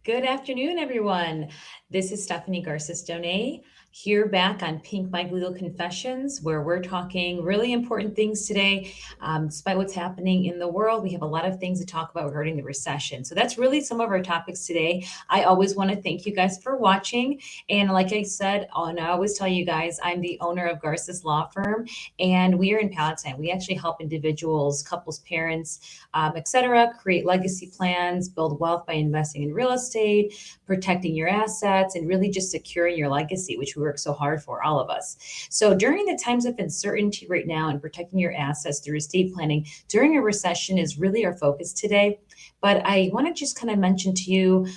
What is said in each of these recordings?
Good afternoon, everyone. This is Stephanie Garces here back on Pink Mike Legal Confessions, where we're talking really important things today. Despite what's happening in the world, we have a lot of things to talk about regarding the recession. So that's really some of our topics today. I always want to thank you guys for watching. And like I said, and I always tell you guys, I'm the owner of Garces Law Firm, and we are in Palatine. We actually help individuals, couples, parents, etc., create legacy plans, build wealth by investing in real estate, protecting your assets, and really just securing your legacy, which we work so hard for, all of us. So during the times of uncertainty right now and protecting your assets through estate planning during a recession is really our focus today. But I want to just kind of mention to you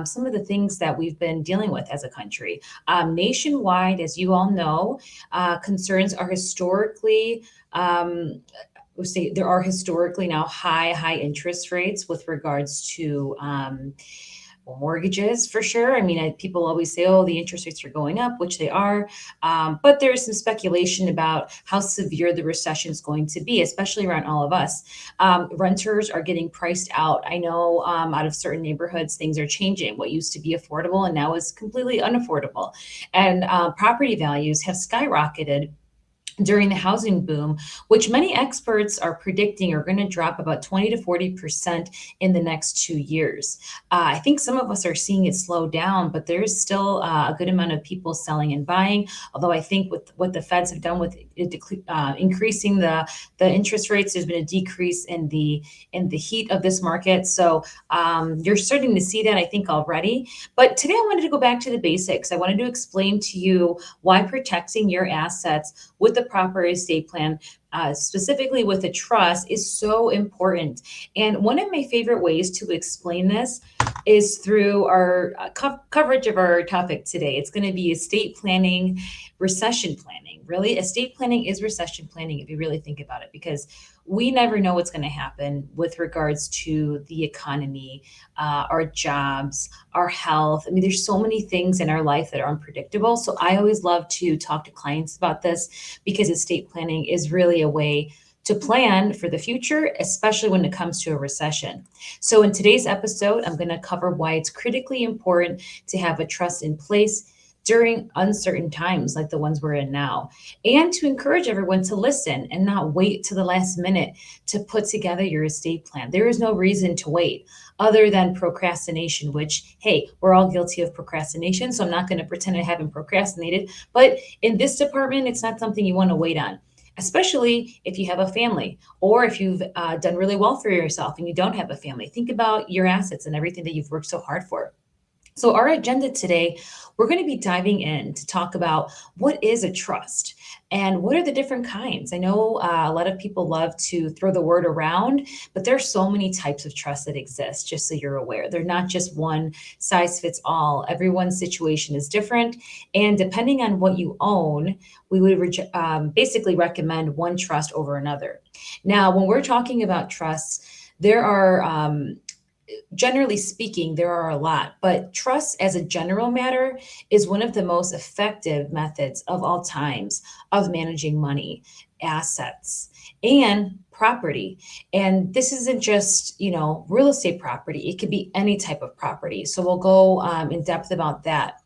some of the things that we've been dealing with as a country. Nationwide, as you all know, concerns are historically we say there are historically now high interest rates with regards to mortgages for sure. I mean, people always say, oh, the interest rates are going up, which they are. But there's some speculation about how severe the recession is going to be, especially around all of us. Renters are getting priced out. I know out of certain neighborhoods, things are changing. What used to be affordable and now is completely unaffordable. And property values have skyrocketed during the housing boom, which many experts are predicting are going to drop about 20 to 40% in the next 2 years. I think some of us are seeing it slow down, but there's still a good amount of people selling and buying. Although I think with what the Feds have done with increasing the interest rates, there's been a decrease in the heat of this market. So you're starting to see that, I think, already. But today I wanted to go back to the basics. I wanted to explain to you why protecting your assets with the proper estate plan, specifically with a trust, is so important. And one of my favorite ways to explain this is through our coverage of our topic today. It's going to be estate planning, recession planning. Really, estate planning is recession planning if you really think about it, because we never know what's going to happen with regards to the economy, our jobs, our health. I mean, there's so many things in our life that are unpredictable. So I always love to talk to clients about this, because estate planning is really a way to plan for the future, especially when it comes to a recession. So in today's episode, I'm going to cover why it's critically important to have a trust in place during uncertain times like the ones we're in now, and to encourage everyone to listen and not wait to the last minute to put together your estate plan. There is no reason to wait other than procrastination, which, hey, we're all guilty of procrastination. So I'm not going to pretend I haven't procrastinated. But in this department, it's not something you want to wait on, especially if you have a family, or if you've done really well for yourself and you don't have a family. Think about your assets and everything that you've worked so hard for. So our agenda today, we're going to be diving in to talk about what is a trust and what are the different kinds. I know a lot of people love to throw the word around, but there's so many types of trusts that exist, just so you're aware. They're not just one size fits all. Everyone's situation is different. And depending on what you own, we would basically recommend one trust over another. Now, when we're talking about trusts, there are generally speaking, there are a lot, but trust as a general matter is one of the most effective methods of all times of managing money, assets, and property. And this isn't just, real estate property. It could be any type of property. So we'll go in depth about that.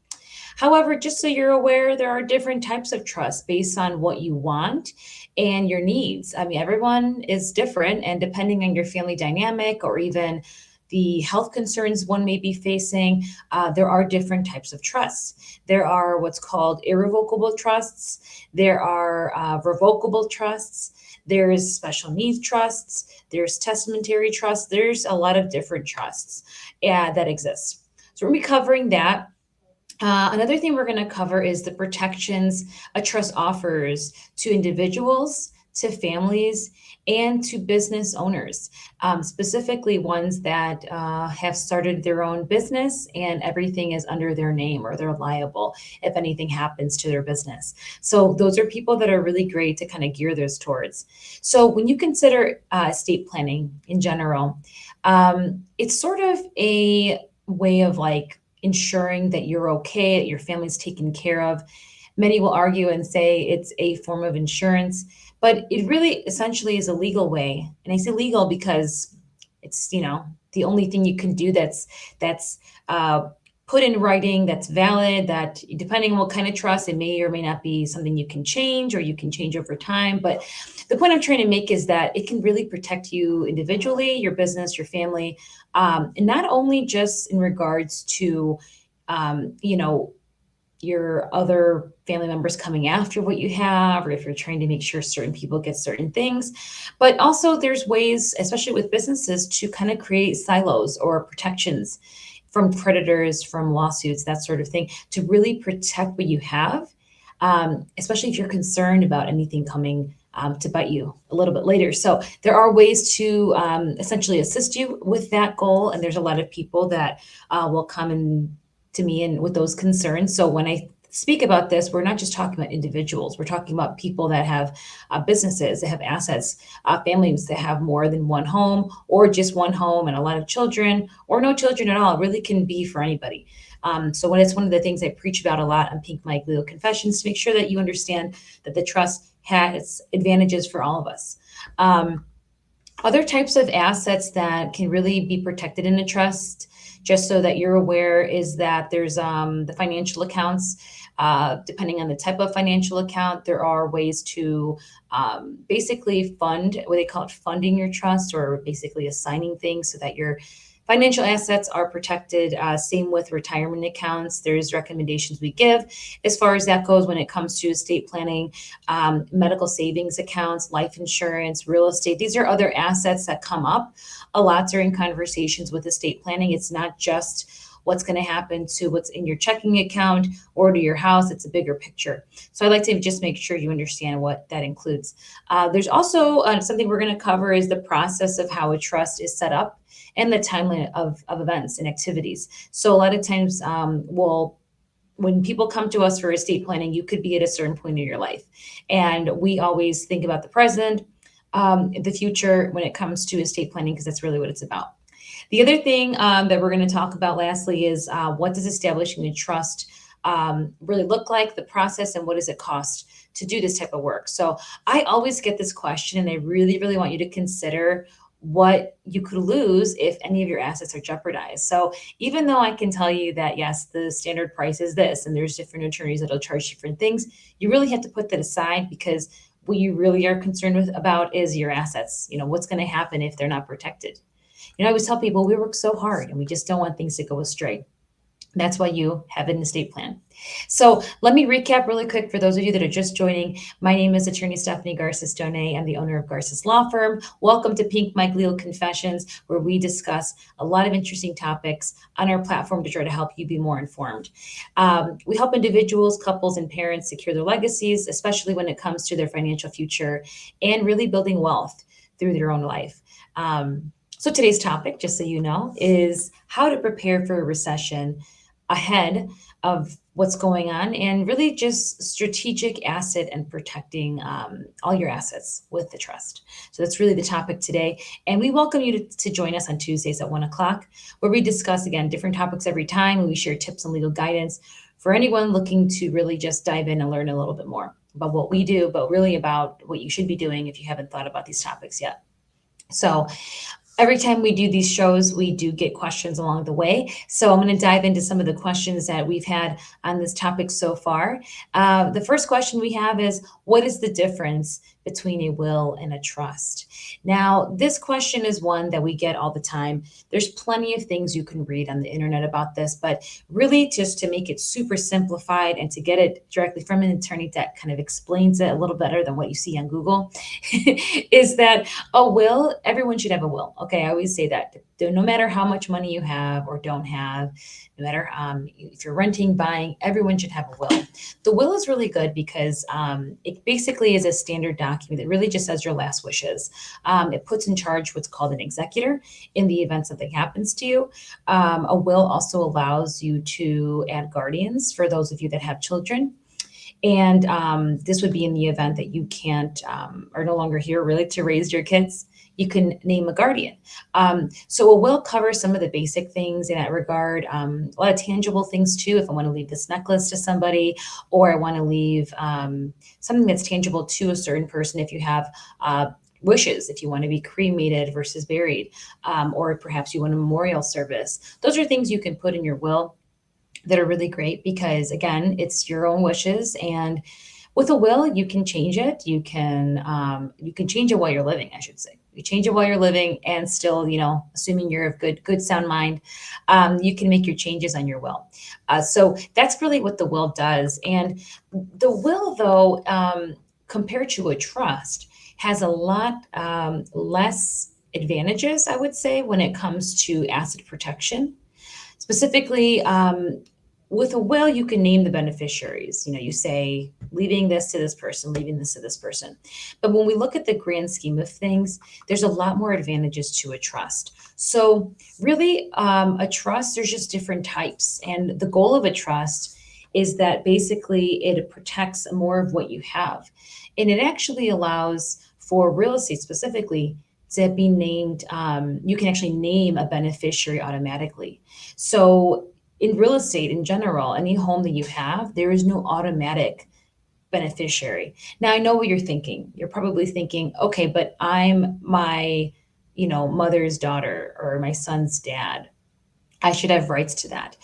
However, just so you're aware, there are different types of trust based on what you want and your needs. I mean, everyone is different, and depending on your family dynamic or even the health concerns one may be facing, there are different types of trusts. There are what's called irrevocable trusts. There are revocable trusts. There's special needs trusts. There's testamentary trusts. There's a lot of different trusts that exist. So we're going to be covering that. Another thing we're going to cover is the protections a trust offers to individuals, to families, and to business owners, specifically ones that have started their own business and everything is under their name, or they're liable if anything happens to their business. So those are people that are really great to kind of gear this towards. So when you consider estate planning in general, it's sort of a way of like ensuring that you're okay, that your family's taken care of. Many will argue and say it's a form of insurance, but it really essentially is a legal way. And I say legal because it's, the only thing you can do that's put in writing, that's valid, that depending on what kind of trust, it may or may not be something you can change or you can change over time. But the point I'm trying to make is that it can really protect you individually, your business, your family, and not only just in regards to, you know, your other family members coming after what you have, or if you're trying to make sure certain people get certain things. But also, there's ways, especially with businesses, to kind of create silos or protections from predators, from lawsuits, that sort of thing, to really protect what you have, especially if you're concerned about anything coming to bite you a little bit later. So there are ways to essentially assist you with that goal, and there's a lot of people that will come in to me and with those concerns. So when I speak about this, we're not just talking about individuals. We're talking about people that have businesses, that have assets, families that have more than one home, or just one home and a lot of children, or no children at all. It really can be for anybody. So when it's one of the things I preach about a lot on Pink Mike Legal Confessions, to make sure that you understand that the trust has advantages for all of us. Other types of assets that can really be protected in a trust, just so that you're aware, is that there's the financial accounts. Depending on the type of financial account, there are ways to basically fund, what they call it, funding your trust, or basically assigning things so that your financial assets are protected. Same with retirement accounts. There's recommendations we give as far as that goes when it comes to estate planning, medical savings accounts, life insurance, real estate. These are other assets that come up a lot during conversations with estate planning. It's not just what's going to happen to what's in your checking account or to your house. It's a bigger picture. So I'd like to just make sure you understand what that includes. There's also something we're going to cover is the process of how a trust is set up and the timeline of events and activities. So a lot of times when people come to us for estate planning, you could be at a certain point in your life. And we always think about the present, the future when it comes to estate planning, because that's really what it's about. The other thing that we're going to talk about lastly is what does establishing a trust really look like, the process, and what does it cost to do this type of work? So I always get this question, and I really, really want you to consider what you could lose if any of your assets are jeopardized. So even though I can tell you that, yes, the standard price is this, and there's different attorneys that'll charge different things, you really have to put that aside, because what you really are concerned about is your assets. You know, what's going to happen if they're not protected? You know, I always tell people we work so hard and we just don't want things to go astray. That's why you have an estate plan. So let me recap really quick for those of you that are just joining. My name is attorney Stephanie Garces. I'm the owner of Garces Law Firm. Welcome to Pink Mike Legal Confessions, where we discuss a lot of interesting topics on our platform to try to help you be more informed. We help individuals, couples, and parents secure their legacies, especially when it comes to their financial future and really building wealth through their own life. So today's topic, just so you know, is how to prepare for a recession ahead of what's going on, and really just strategic asset and protecting all your assets with the trust. So that's really the topic today. And we welcome you to join us on Tuesdays at 1:00, where we discuss, again, different topics every time, and we share tips and legal guidance for anyone looking to really just dive in and learn a little bit more about what we do, but really about what you should be doing if you haven't thought about these topics yet. So every time we do these shows, we do get questions along the way. So I'm going to dive into some of the questions that we've had on this topic so far. The first question we have is, what is the difference between a will and a trust? Now, this question is one that we get all the time. There's plenty of things you can read on the internet about this, but really just to make it super simplified and to get it directly from an attorney that kind of explains it a little better than what you see on Google, is that a will, everyone should have a will. Okay, I always say that. No matter how much money you have or don't have, no matter if you're renting, buying, everyone should have a will. The will is really good because it basically is a standard document that really just says your last wishes. It puts in charge what's called an executor in the event something happens to you. A will also allows you to add guardians for those of you that have children. And this would be in the event that you can't are no longer here really to raise your kids. You can name a guardian. So a will covers some of the basic things in that regard. A lot of tangible things too. If I want to leave this necklace to somebody, or I want to leave something that's tangible to a certain person. If you have wishes, if you want to be cremated versus buried, or perhaps you want a memorial service. Those are things you can put in your will that are really great because, again, it's your own wishes. And with a will, you can change it. You can change it while you're living, I should say. You change it while you're living, and still, assuming you're of good sound mind, you can make your changes on your will. So that's really what the will does. And the will, though, compared to a trust, has a lot less advantages, I would say, when it comes to asset protection. Specifically, with a will, you can name the beneficiaries. You say, leaving this to this person, leaving this to this person. But when we look at the grand scheme of things, there's a lot more advantages to a trust. So really, a trust, there's just different types. And the goal of a trust is that basically it protects more of what you have. And it actually allows for real estate specifically to be named. You can actually name a beneficiary automatically. So in real estate in general, any home that you have, there is no automatic beneficiary. Now, I know what you're thinking. You're probably thinking, okay, but I'm my, mother's daughter or my son's dad. I should have rights to that.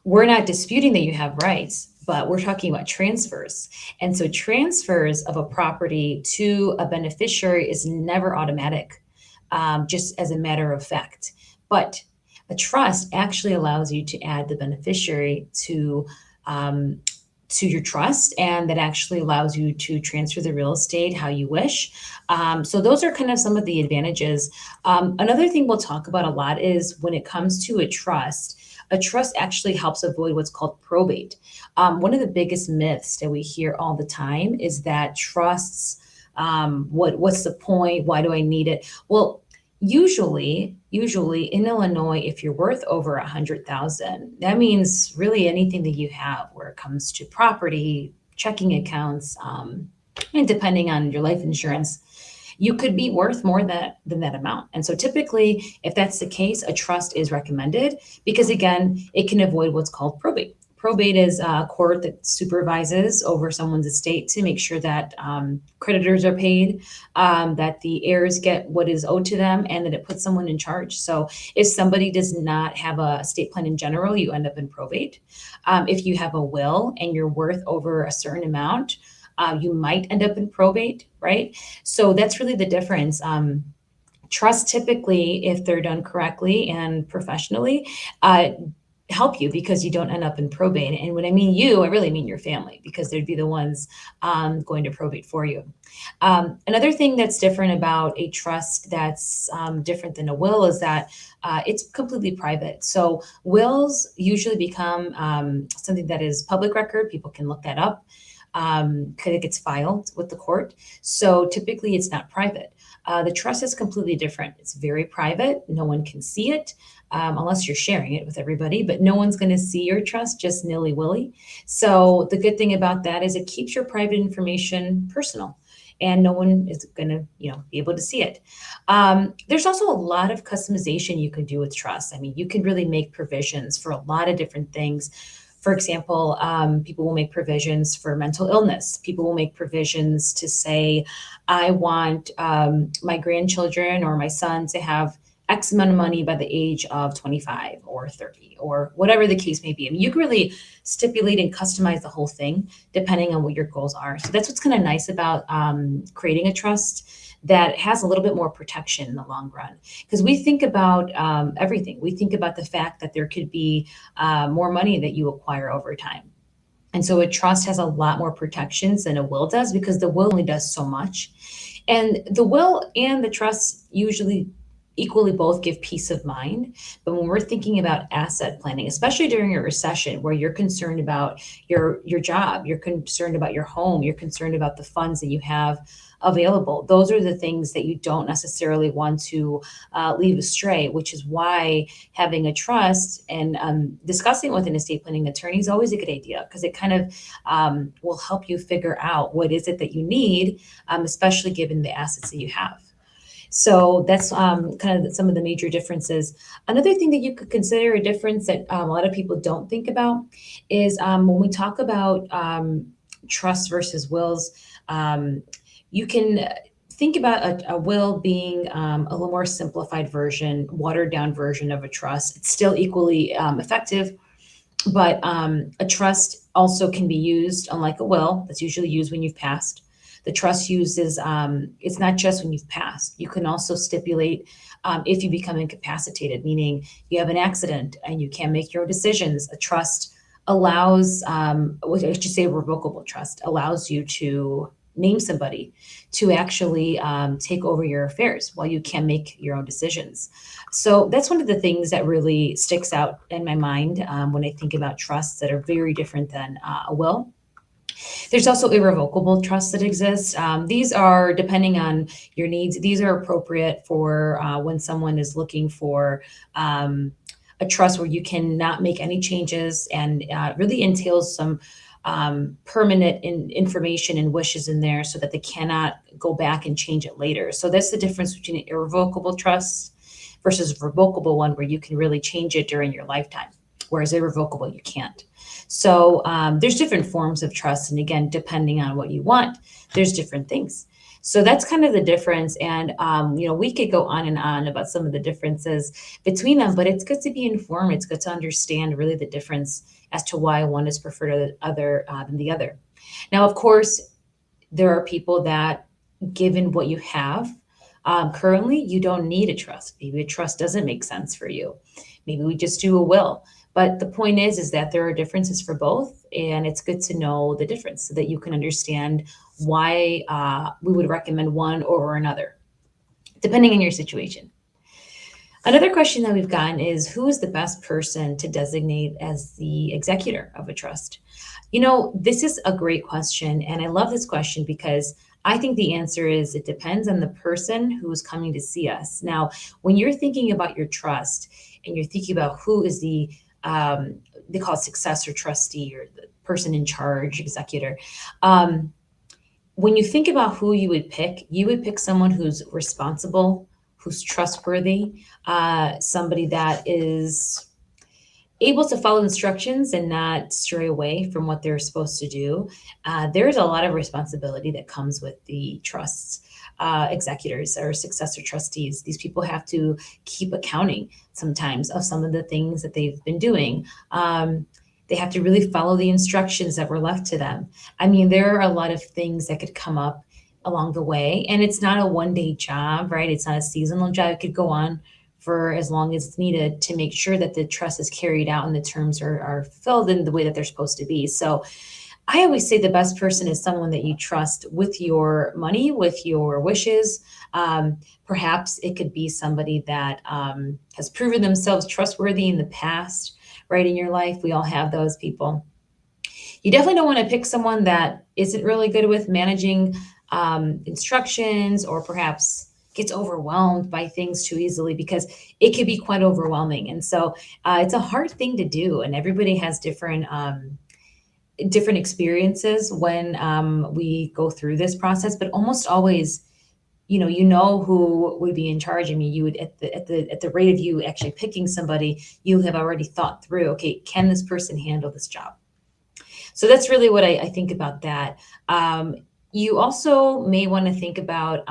We're not disputing that you have rights, but we're talking about transfers. And so transfers of a property to a beneficiary is never automatic, just as a matter of fact. But a trust actually allows you to add the beneficiary to your trust, and that actually allows you to transfer the real estate how you wish. So those are kind of some of the advantages. Another thing we'll talk about a lot is when it comes to a trust actually helps avoid what's called probate. One of the biggest myths that we hear all the time is that trusts, what's the point? Why do I need it? Well, usually in Illinois, if you're worth over 100,000, that means really anything that you have where it comes to property, checking accounts, and depending on your life insurance, you could be worth more than that amount. And so typically, if that's the case, a trust is recommended because, again, it can avoid what's called probate. Probate is a court that supervises over someone's estate to make sure that creditors are paid, that the heirs get what is owed to them, and that it puts someone in charge. So if somebody does not have a estate plan in general, you end up in probate. If you have a will and you're worth over a certain amount, you might end up in probate, right? So that's really the difference. Trusts typically, if they're done correctly and professionally, help you because you don't end up in probate. And when I mean you, I really mean your family, because they'd be the ones going to probate for you. Another thing that's different about a trust that's different than a will is that it's completely private. So wills usually become something that is public record. People can look that up because it gets filed with the court. So typically it's not private. The trust is completely different. It's very private. No one can see it unless you're sharing it with everybody, but no one's going to see your trust just nilly-willy. So the good thing about that is it keeps your private information personal, and no one is going to, be able to see it. There's also a lot of customization you can do with trust. I mean, you can really make provisions for a lot of different things. For example, people will make provisions for mental illness. People will make provisions to say, I want my grandchildren or my son to have X amount of money by the age of 25 or 30 or whatever the case may be. I mean, you can really stipulate and customize the whole thing depending on what your goals are. So that's what's kind of nice about creating a trust that has a little bit more protection in the long run. Because we think about everything. We think about the fact that there could be more money that you acquire over time. And so a trust has a lot more protections than a will does, because the will only does so much. And the will and the trust usually equally both give peace of mind. But when we're thinking about asset planning, especially during a recession where you're concerned about your job, you're concerned about your home, you're concerned about the funds that you have available, those are the things that you don't necessarily want to leave astray, which is why having a trust and discussing with an estate planning attorney is always a good idea, because it kind of will help you figure out what is it that you need, especially given the assets that you have. So that's kind of some of the major differences. Another thing that you could consider a difference that a lot of people don't think about is when we talk about trust versus wills, you can think about a will being a little more simplified version, watered down version of a trust. It's still equally effective, but a trust also can be used, unlike a will, that's usually used when you've passed. The trust uses, it's not just when you've passed. You can also stipulate if you become incapacitated, meaning you have an accident and you can't make your own decisions. A trust allows, what I should say, a revocable trust allows you to name somebody to actually take over your affairs while you can make your own decisions. So that's one of the things that really sticks out in my mind when I think about trusts that are very different than a will. There's also irrevocable trusts that exist. These are, depending on your needs, these are appropriate for when someone is looking for a trust where you cannot make any changes, and really entails some permanent information and wishes in there so that they cannot go back and change it later. So that's the difference between an irrevocable trust versus a revocable one where you can really change it during your lifetime, whereas irrevocable, you can't. So there's different forms of trust. And again, depending on what you want, there's different things. So that's kind of the difference. And, we could go on and on about some of the differences between them, but it's good to be informed. It's good to understand really the difference as to why one is preferred to the other than the other. Now, of course, there are people that, given what you have currently, you don't need a trust. Maybe a trust doesn't make sense for you. Maybe we just do a will. But the point is that there are differences for both, and it's good to know the difference so that you can understand why we would recommend one over another, depending on your situation. Another question that we've gotten is, who is the best person to designate as the executor of a trust? This is a great question, and I love this question because I think the answer is it depends on the person who is coming to see us. Now, when you're thinking about your trust and you're thinking about who is the they call it successor trustee or the person in charge, executor. When you think about who you would pick someone who's responsible, who's trustworthy, somebody that is able to follow instructions and not stray away from what they're supposed to do. There's a lot of responsibility that comes with the trusts. Executors or successor trustees, these people have to keep accounting sometimes of some of the things that they've been doing. They have to really follow the instructions that were left to them. I mean, there are a lot of things that could come up along the way, and it's not a one-day job, right? It's not a seasonal job. It could go on for as long as it's needed to make sure that the trust is carried out and the terms are fulfilled in the way that they're supposed to be. So I always say the best person is someone that you trust with your money, with your wishes. Perhaps it could be somebody that has proven themselves trustworthy in the past, right, in your life. We all have those people. You definitely don't want to pick someone that isn't really good with managing instructions, or perhaps gets overwhelmed by things too easily, because it can be quite overwhelming. And so it's a hard thing to do, and everybody has different experiences when we go through this process, but almost always, who would be in charge. I mean, you would, at the rate of you actually picking somebody, you have already thought through, okay, can this person handle this job? So that's really what I think about that. You also may want to think about,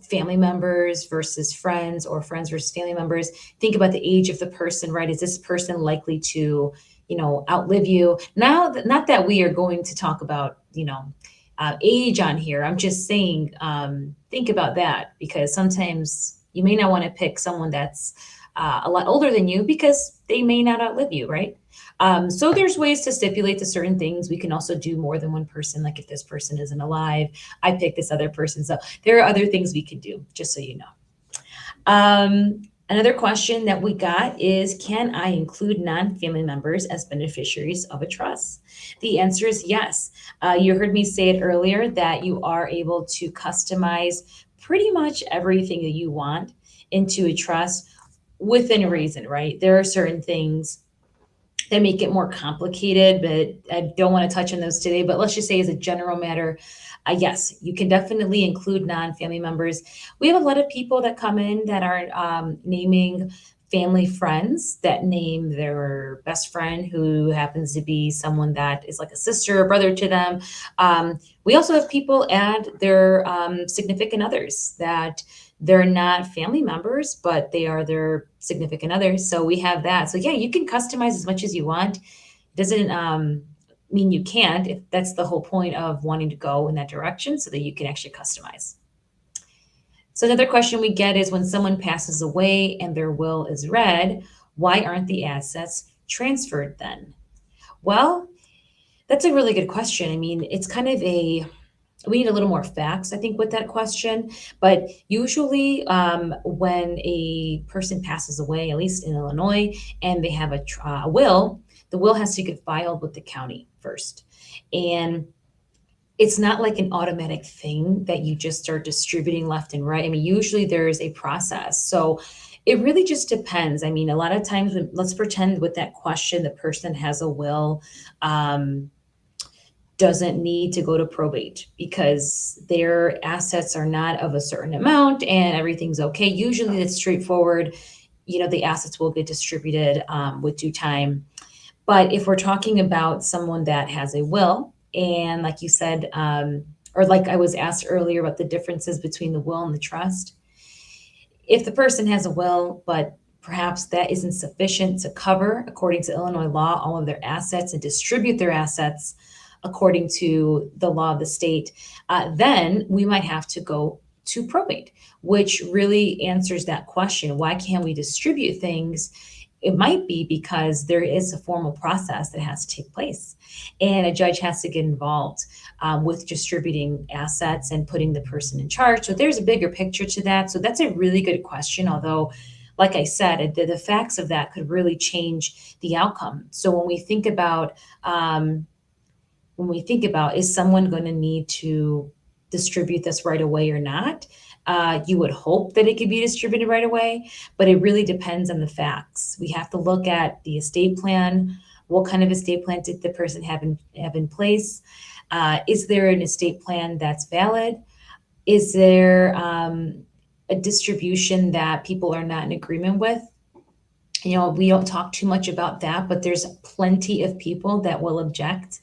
family members versus friends, or friends versus family members. Think about the age of the person, right? Is this person likely to, outlive you? Now, not that we are going to talk about, age on here. I'm just saying, think about that, because sometimes you may not want to pick someone that's a lot older than you, because they may not outlive you, right? So there's ways to stipulate to certain things. We can also do more than one person. Like if this person isn't alive, I pick this other person. So there are other things we could do, just so you know. Another question that we got is, can I include non-family members as beneficiaries of a trust? The answer is yes. You heard me say it earlier that you are able to customize pretty much everything that you want into a trust within reason, right? There are certain things that make it more complicated, but I don't want to touch on those today. But let's just say, as a general matter, yes, you can definitely include non-family members. We have a lot of people that come in that are naming family friends, that name their best friend who happens to be someone that is like a sister or brother to them. We also have people add their significant others, that they're not family members, but they are their significant others. So we have that. So yeah, you can customize as much as you want. It doesn't mean you can't, if that's the whole point of wanting to go in that direction, so that you can actually customize. So another question we get is, when someone passes away and their will is read, why aren't the assets transferred then? Well, that's a really good question. I mean, it's kind of a, we need a little more facts, I think, with that question. But usually, when a person passes away, at least in Illinois, and they have a will, the will has to get filed with the county first. And it's not like an automatic thing that you just start distributing left and right. I mean, usually there's a process. So it really just depends. I mean, a lot of times, let's pretend with that question, the person has a will. Doesn't need to go to probate because their assets are not of a certain amount and everything's okay. Usually it's straightforward. The assets will get distributed with due time. But if we're talking about someone that has a will, and like you said, or like I was asked earlier about the differences between the will and the trust, if the person has a will, but perhaps that isn't sufficient to cover, according to Illinois law, all of their assets and distribute their assets according to the law of the state, then we might have to go to probate, which really answers that question. Why can't we distribute things? It might be because there is a formal process that has to take place, and a judge has to get involved with distributing assets and putting the person in charge. So there's a bigger picture to that. So that's a really good question, although, like I said, the facts of that could really change the outcome. So when we think about, is someone going to need to distribute this right away or not? You would hope that it could be distributed right away, but it really depends on the facts. We have to look at the estate plan. What kind of estate plan did the person have in place? Is there an estate plan that's valid? Is there a distribution that people are not in agreement with? We don't talk too much about that, but there's plenty of people that will object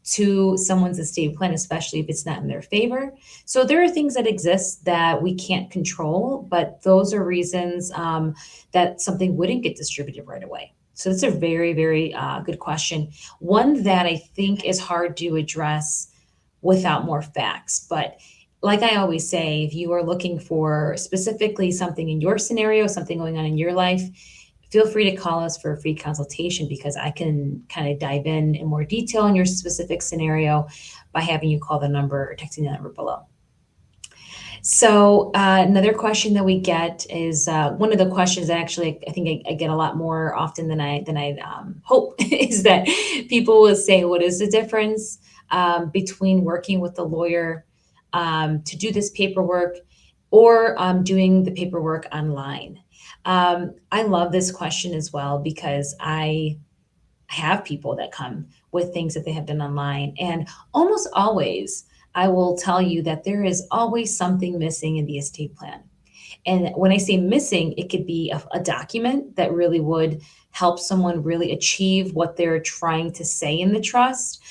to someone's estate plan, especially if it's not in their favor. So there are things that exist that we can't control, but those are reasons that something wouldn't get distributed right away. So that's a very, very good question. One that I think is hard to address without more facts. But like I always say, if you are looking for specifically something in your scenario, something going on in your life, feel free to call us for a free consultation, because I can kind of dive in more detail in your specific scenario by having you call the number or texting the number below. So another question that we get is one of the questions that actually I think I get a lot more often than I hope is that people will say, what is the difference between working with a lawyer to do this paperwork or doing the paperwork online? I love this question as well, because I have people that come with things that they have done online, and almost always I will tell you that there is always something missing in the estate plan. And when I say missing, it could be a document that really would help someone really achieve what they're trying to say in the trust.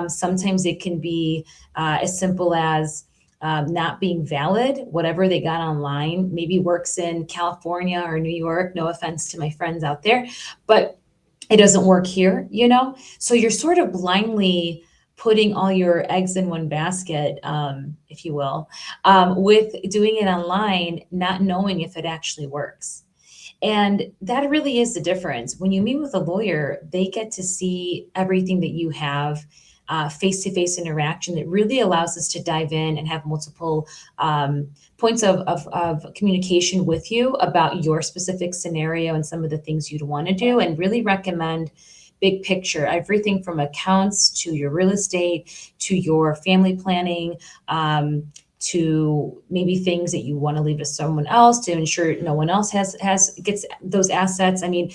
Sometimes it can be as simple as not being valid. Whatever they got online maybe works in California or New York. No offense to my friends out there, but it doesn't work here, So you're sort of blindly putting all your eggs in one basket, if you will, with doing it online, not knowing if it actually works. And that really is the difference. When you meet with a lawyer, they get to see everything that you have, face-to-face interaction that really allows us to dive in and have multiple points of communication with you about your specific scenario and some of the things you'd want to do, and really recommend big picture, everything from accounts to your real estate to your family planning, to maybe things that you want to leave to someone else to ensure no one else gets those assets. I mean,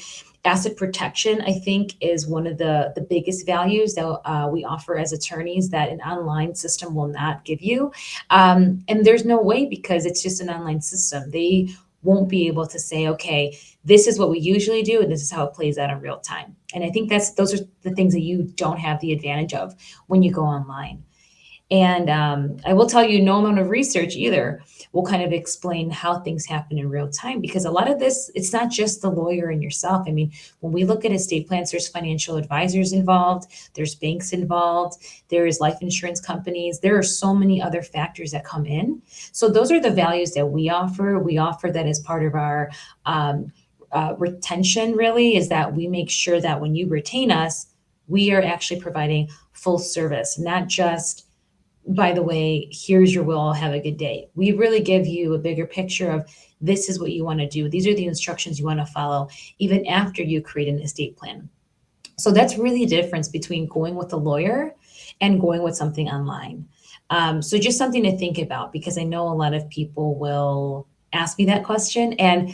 Asset protection, I think, is one of the biggest values that we offer as attorneys that an online system will not give you. And there's no way, because it's just an online system. They won't be able to say, okay, this is what we usually do, and this is how it plays out in real time. And I think those are the things that you don't have the advantage of when you go online. And I will tell you, no amount of research either will kind of explain how things happen in real time, because a lot of this, it's not just the lawyer and yourself. I mean, when we look at estate plans, there's financial advisors involved, there's banks involved, there is life insurance companies. There are so many other factors that come in. So those are the values that we offer. We offer that as part of our retention, really, is that we make sure that when you retain us, we are actually providing full service, not just, by the way, here's your will, have a good day. We really give you a bigger picture of, this is what you want to do. These are the instructions you want to follow, even after you create an estate plan. So that's really the difference between going with a lawyer and going with something online. So just something to think about, because I know a lot of people will ask me that question. And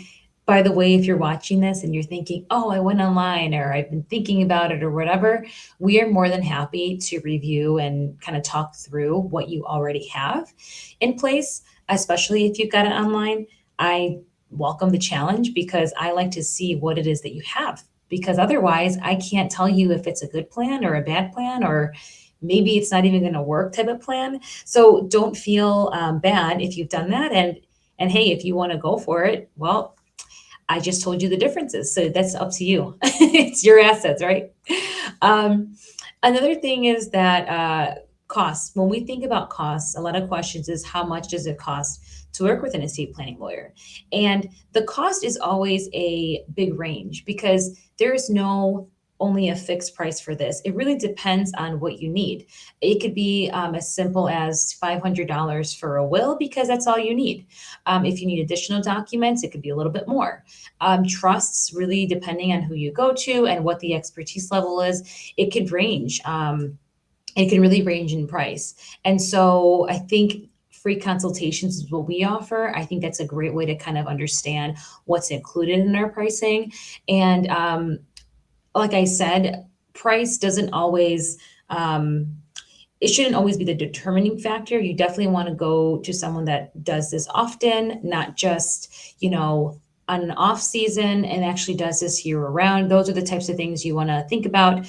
by the way, if you're watching this and you're thinking, oh, I went online, or I've been thinking about it, or whatever, we are more than happy to review and kind of talk through what you already have in place, especially if you've got it online. I welcome the challenge, because I like to see what it is that you have, because otherwise I can't tell you if it's a good plan or a bad plan, or maybe it's not even going to work type of plan. So don't feel bad if you've done that. And hey, if you want to go for it, well, I just told you the differences. So that's up to you. It's your assets, right? Another thing is that costs. When we think about costs, a lot of questions is, how much does it cost to work with an estate planning lawyer? And the cost is always a big range, because there is no only a fixed price for this. It really depends on what you need. It could be as simple as $500 for a will, because that's all you need. If you need additional documents, it could be a little bit more. Trusts, really depending on who you go to and what the expertise level is, it could range. It can really range in price. And so I think free consultations is what we offer. I think that's a great way to kind of understand what's included in our pricing. And like I said, price doesn't always, it shouldn't always be the determining factor. You definitely want to go to someone that does this often, not just, on an off season, and actually does this year round. Those are the types of things you want to think about,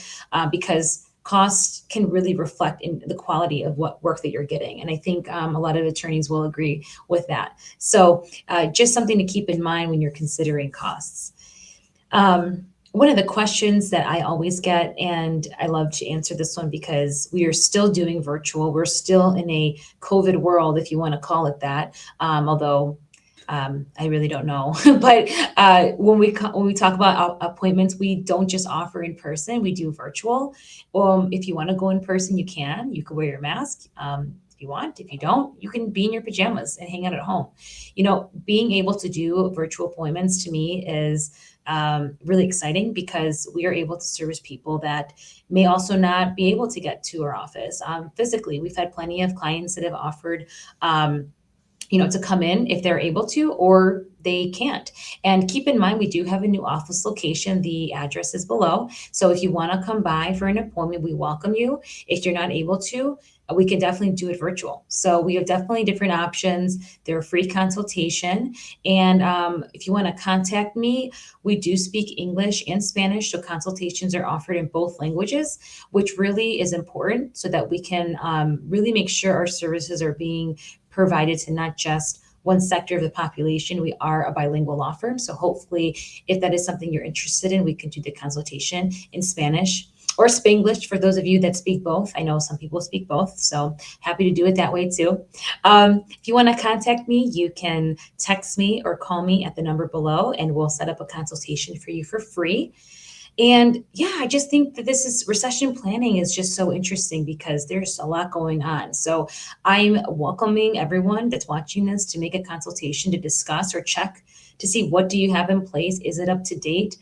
because cost can really reflect in the quality of what work that you're getting. And I think a lot of attorneys will agree with that. So just something to keep in mind when you're considering costs. One of the questions that I always get, and I love to answer this one because we are still doing virtual. We're still in a COVID world, if you want to call it that. Although I really don't know. But when we talk about appointments, we don't just offer in person. We do virtual. If you want to go in person, you can. You can wear your mask. If you want. If you don't, you can be in your pajamas and hang out at home. Being able to do virtual appointments, to me, is really exciting, because we are able to service people that may also not be able to get to our office physically. We've had plenty of clients that have offered to come in if they're able to, or they can't. And keep in mind, we do have a new office location. The address is below. So if you want to come by for an appointment, we welcome you. If you're not able to, we can definitely do it virtual. So we have definitely different options. They're a free consultation. And if you want to contact me, we do speak English and Spanish. So consultations are offered in both languages, which really is important, so that we can really make sure our services are being provided to not just one sector of the population. We are a bilingual law firm. So hopefully, if that is something you're interested in, we can do the consultation in Spanish or Spanglish for those of you that speak both. I know some people speak both, so happy to do it that way too. If you want to contact me, you can text me or call me at the number below, and we'll set up a consultation for you for free. And yeah, I just think that recession planning is just so interesting, because there's a lot going on. So I'm welcoming everyone that's watching this to make a consultation to discuss or check to see, what do you have in place? Is it up to date?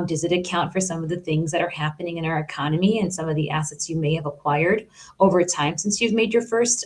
Does it account for some of the things that are happening in our economy and some of the assets you may have acquired over time since you've made your first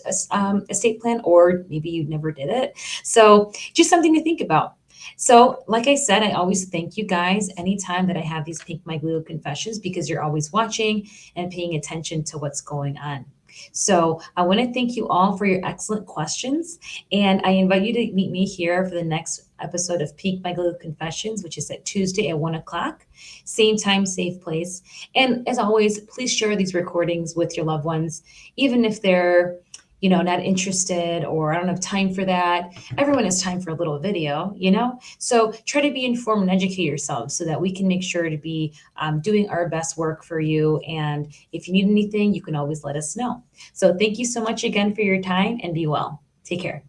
estate plan, or maybe you never did it? So just something to think about. So, like I said, I always thank you guys anytime that I have these Pink My Glue confessions because you're always watching and paying attention to what's going on. So, I want to thank you all for your excellent questions. And I invite you to meet me here for the next episode of Pink My Glue Confessions, which is at Tuesday at 1 o'clock. Same time, safe place. And as always, please share these recordings with your loved ones, even if they're not interested or I don't have time for that. Everyone has time for a little video. So try to be informed and educate yourselves so that we can make sure to be doing our best work for you. And if you need anything, you can always let us know. So thank you so much again for your time and be well. Take care.